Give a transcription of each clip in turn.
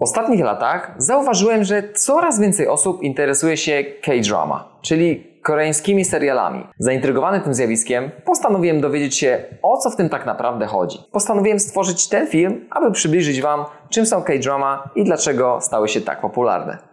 W ostatnich latach zauważyłem, że coraz więcej osób interesuje się K-drama, czyli koreańskimi serialami. Zaintrygowany tym zjawiskiem, postanowiłem dowiedzieć się, o co w tym tak naprawdę chodzi. Postanowiłem stworzyć ten film, aby przybliżyć Wam, czym są K-drama i dlaczego stały się tak popularne.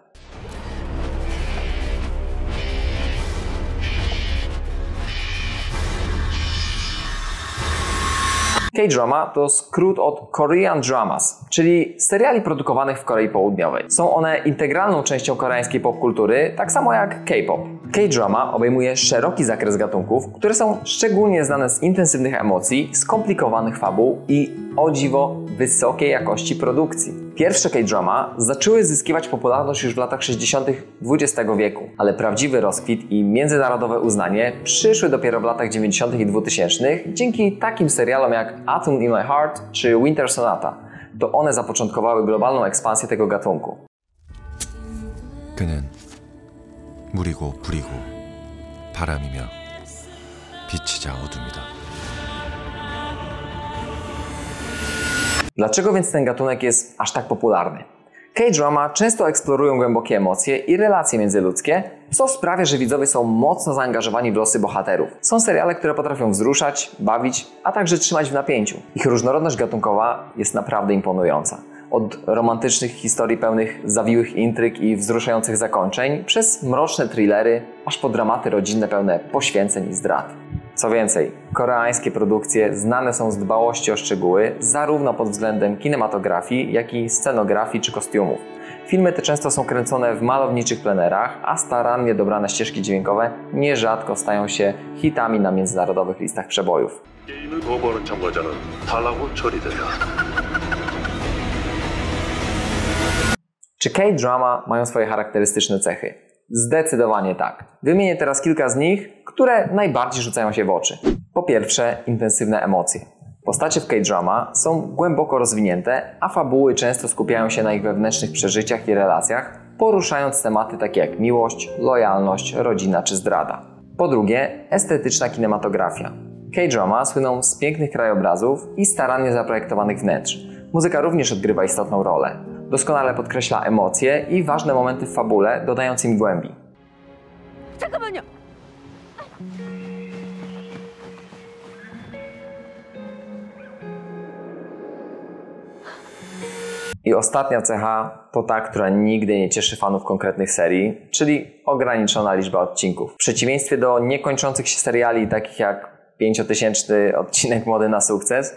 K-drama to skrót od Korean Dramas, czyli seriali produkowanych w Korei Południowej. Są one integralną częścią koreańskiej popkultury, tak samo jak K-pop. K-drama obejmuje szeroki zakres gatunków, które są szczególnie znane z intensywnych emocji, skomplikowanych fabuł i, o dziwo, wysokiej jakości produkcji. Pierwsze K-drama zaczęły zyskiwać popularność już w latach 60. XX wieku, ale prawdziwy rozkwit i międzynarodowe uznanie przyszły dopiero w latach 90. i 2000 dzięki takim serialom jak Atom in My Heart czy Winter Sonata. To one zapoczątkowały globalną ekspansję tego gatunku. 그는 물이고 불이고 바람이며 빛이자 어둠이다. Dlaczego więc ten gatunek jest aż tak popularny? K-drama często eksplorują głębokie emocje i relacje międzyludzkie, co sprawia, że widzowie są mocno zaangażowani w losy bohaterów. Są seriale, które potrafią wzruszać, bawić, a także trzymać w napięciu. Ich różnorodność gatunkowa jest naprawdę imponująca. Od romantycznych historii pełnych zawiłych intryg i wzruszających zakończeń, przez mroczne thrillery, aż po dramaty rodzinne pełne poświęceń i zdrad. Co więcej, koreańskie produkcje znane są z dbałości o szczegóły, zarówno pod względem kinematografii, jak i scenografii czy kostiumów. Filmy te często są kręcone w malowniczych plenerach, a starannie dobrane ścieżki dźwiękowe nierzadko stają się hitami na międzynarodowych listach przebojów. Czy K-drama mają swoje charakterystyczne cechy? Zdecydowanie tak. Wymienię teraz kilka z nich, które najbardziej rzucają się w oczy. Po pierwsze, intensywne emocje. Postacie w K-drama są głęboko rozwinięte, a fabuły często skupiają się na ich wewnętrznych przeżyciach i relacjach, poruszając tematy takie jak miłość, lojalność, rodzina czy zdrada. Po drugie, estetyczna kinematografia. K-drama słyną z pięknych krajobrazów i starannie zaprojektowanych wnętrz. Muzyka również odgrywa istotną rolę. Doskonale podkreśla emocje i ważne momenty w fabule, dodając im głębi. 잠깐만요. I ostatnia cecha to ta, która nigdy nie cieszy fanów konkretnych serii, czyli ograniczona liczba odcinków. W przeciwieństwie do niekończących się seriali takich jak 5-tysięczny odcinek Mody na sukces,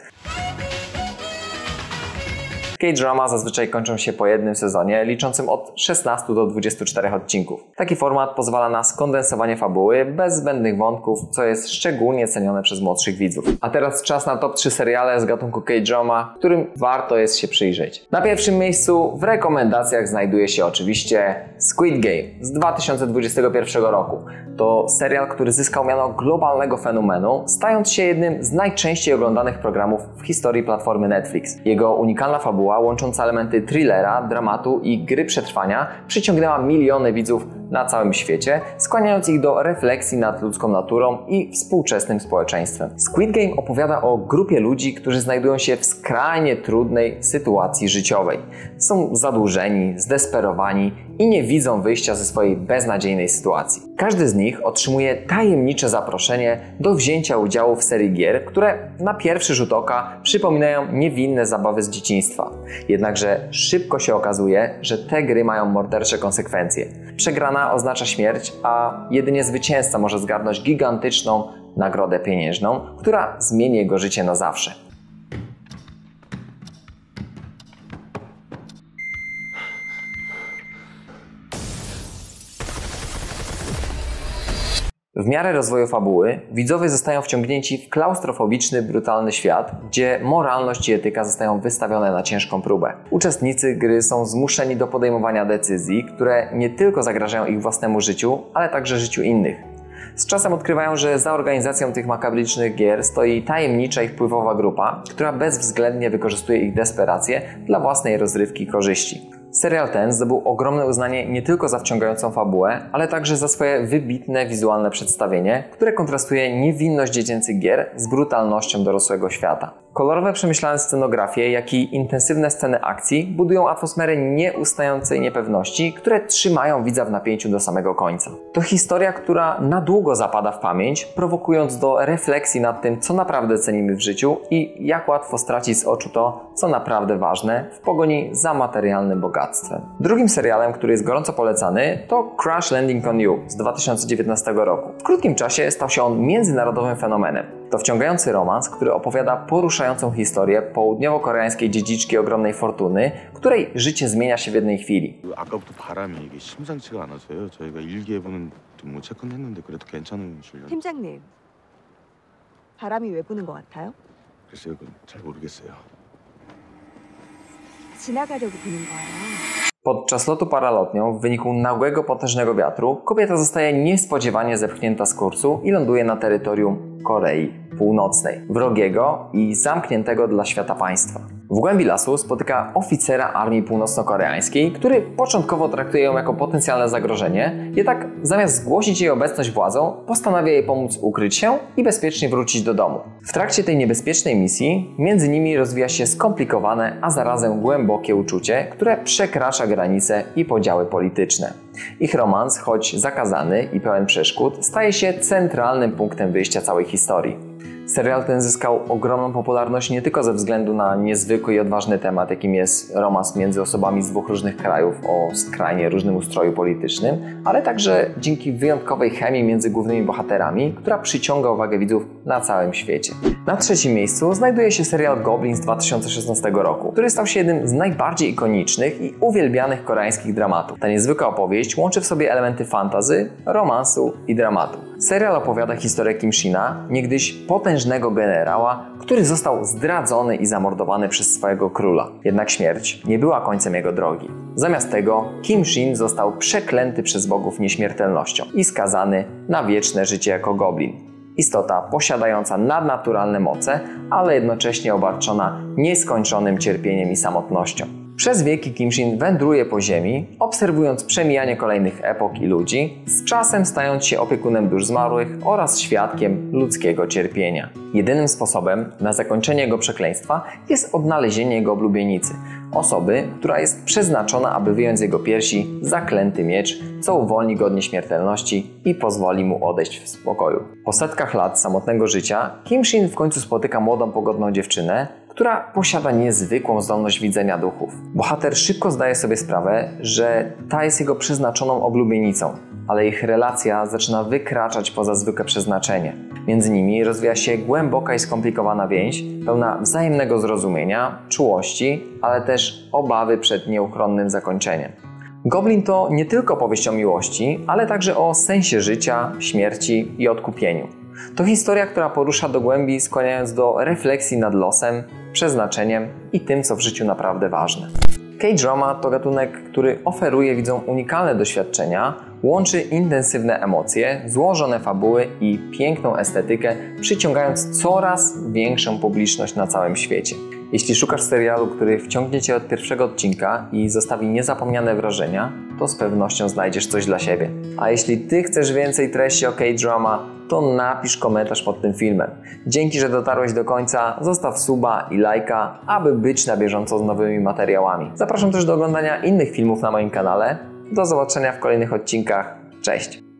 K-drama zazwyczaj kończą się po jednym sezonie, liczącym od 16 do 24 odcinków. Taki format pozwala na skondensowanie fabuły bez zbędnych wątków, co jest szczególnie cenione przez młodszych widzów. A teraz czas na top 3 seriale z gatunku K-drama, którym warto jest się przyjrzeć. Na pierwszym miejscu w rekomendacjach znajduje się oczywiście Squid Game z 2021 roku. To serial, który zyskał miano globalnego fenomenu, stając się jednym z najczęściej oglądanych programów w historii platformy Netflix. Jego unikalna fabuła, łącząca elementy thrillera, dramatu i gry przetrwania, przyciągnęła miliony widzów na całym świecie, skłaniając ich do refleksji nad ludzką naturą i współczesnym społeczeństwem. Squid Game opowiada o grupie ludzi, którzy znajdują się w skrajnie trudnej sytuacji życiowej. Są zadłużeni, zdesperowani i nie widzą wyjścia ze swojej beznadziejnej sytuacji. Każdy z nich otrzymuje tajemnicze zaproszenie do wzięcia udziału w serii gier, które na pierwszy rzut oka przypominają niewinne zabawy z dzieciństwa. Jednakże szybko się okazuje, że te gry mają mordercze konsekwencje. Przegrana oznacza śmierć, a jedynie zwycięzca może zgarnąć gigantyczną nagrodę pieniężną, która zmieni jego życie na zawsze. W miarę rozwoju fabuły widzowie zostają wciągnięci w klaustrofobiczny, brutalny świat, gdzie moralność i etyka zostają wystawione na ciężką próbę. Uczestnicy gry są zmuszeni do podejmowania decyzji, które nie tylko zagrażają ich własnemu życiu, ale także życiu innych. Z czasem odkrywają, że za organizacją tych makabrycznych gier stoi tajemnicza i wpływowa grupa, która bezwzględnie wykorzystuje ich desperację dla własnej rozrywki i korzyści. Serial ten zdobył ogromne uznanie nie tylko za wciągającą fabułę, ale także za swoje wybitne wizualne przedstawienie, które kontrastuje niewinność dziecięcych gier z brutalnością dorosłego świata. Kolorowe, przemyślane scenografie, jak i intensywne sceny akcji budują atmosferę nieustającej niepewności, które trzymają widza w napięciu do samego końca. To historia, która na długo zapada w pamięć, prowokując do refleksji nad tym, co naprawdę cenimy w życiu i jak łatwo stracić z oczu to, co naprawdę ważne, w pogoni za materialnym bogactwem. Drugim serialem, który jest gorąco polecany, to Crash Landing on You z 2019 roku. W krótkim czasie stał się on międzynarodowym fenomenem. To wciągający romans, który opowiada poruszającą historię południowo-koreańskiej dziedziczki ogromnej fortuny, której życie zmienia się w jednej chwili. 아까부터 바람이 이게 심상치가 않아서요. 저희가 일기예보는 좀 못 체크했는데 그래도 괜찮은 줄로. 팀장님, 바람이 왜 부는 것 같아요? 글쎄요, 그건 잘 모르겠어요. 지나가려고 부는 거예요. Podczas lotu paralotnią w wyniku nagłego, potężnego wiatru kobieta zostaje niespodziewanie zepchnięta z kursu i ląduje na terytorium Korei Północnej, wrogiego i zamkniętego dla świata państwa. W głębi lasu spotyka oficera armii północno-koreańskiej, który początkowo traktuje ją jako potencjalne zagrożenie, jednak zamiast zgłosić jej obecność władzom, postanawia jej pomóc ukryć się i bezpiecznie wrócić do domu. W trakcie tej niebezpiecznej misji między nimi rozwija się skomplikowane, a zarazem głębokie uczucie, które przekracza granice i podziały polityczne. Ich romans, choć zakazany i pełen przeszkód, staje się centralnym punktem wyjścia całej historii. Serial ten zyskał ogromną popularność nie tylko ze względu na niezwykły i odważny temat, jakim jest romans między osobami z dwóch różnych krajów o skrajnie różnym ustroju politycznym, ale także dzięki wyjątkowej chemii między głównymi bohaterami, która przyciąga uwagę widzów na całym świecie. Na trzecim miejscu znajduje się serial Goblin z 2016 roku, który stał się jednym z najbardziej ikonicznych i uwielbianych koreańskich dramatów. Ta niezwykła opowieść łączy w sobie elementy fantasy, romansu i dramatu. Serial opowiada historię Kim Shina, niegdyś potężnego generała, który został zdradzony i zamordowany przez swojego króla. Jednak śmierć nie była końcem jego drogi. Zamiast tego Kim Shin został przeklęty przez bogów nieśmiertelnością i skazany na wieczne życie jako goblin. Istota posiadająca nadnaturalne moce, ale jednocześnie obarczona nieskończonym cierpieniem i samotnością. Przez wieki Kim Shin wędruje po ziemi, obserwując przemijanie kolejnych epok i ludzi, z czasem stając się opiekunem dusz zmarłych oraz świadkiem ludzkiego cierpienia. Jedynym sposobem na zakończenie jego przekleństwa jest odnalezienie jego oblubienicy, osoby, która jest przeznaczona, aby wyjąć z jego piersi zaklęty miecz, co uwolni go od nieśmiertelności i pozwoli mu odejść w spokoju. Po setkach lat samotnego życia Kim Shin w końcu spotyka młodą, pogodną dziewczynę, która posiada niezwykłą zdolność widzenia duchów. Bohater szybko zdaje sobie sprawę, że ta jest jego przeznaczoną oblubienicą, ale ich relacja zaczyna wykraczać poza zwykłe przeznaczenie. Między nimi rozwija się głęboka i skomplikowana więź, pełna wzajemnego zrozumienia, czułości, ale też obawy przed nieuchronnym zakończeniem. Goblin to nie tylko powieść o miłości, ale także o sensie życia, śmierci i odkupieniu. To historia, która porusza do głębi, skłaniając do refleksji nad losem, przeznaczeniem i tym, co w życiu naprawdę ważne. K-drama to gatunek, który oferuje widzom unikalne doświadczenia, łączy intensywne emocje, złożone fabuły i piękną estetykę, przyciągając coraz większą publiczność na całym świecie. Jeśli szukasz serialu, który wciągnie Cię od pierwszego odcinka i zostawi niezapomniane wrażenia, to z pewnością znajdziesz coś dla siebie. A jeśli Ty chcesz więcej treści o K-drama, to napisz komentarz pod tym filmem. Dzięki, że dotarłeś do końca, zostaw suba i lajka, aby być na bieżąco z nowymi materiałami. Zapraszam też do oglądania innych filmów na moim kanale. Do zobaczenia w kolejnych odcinkach. Cześć!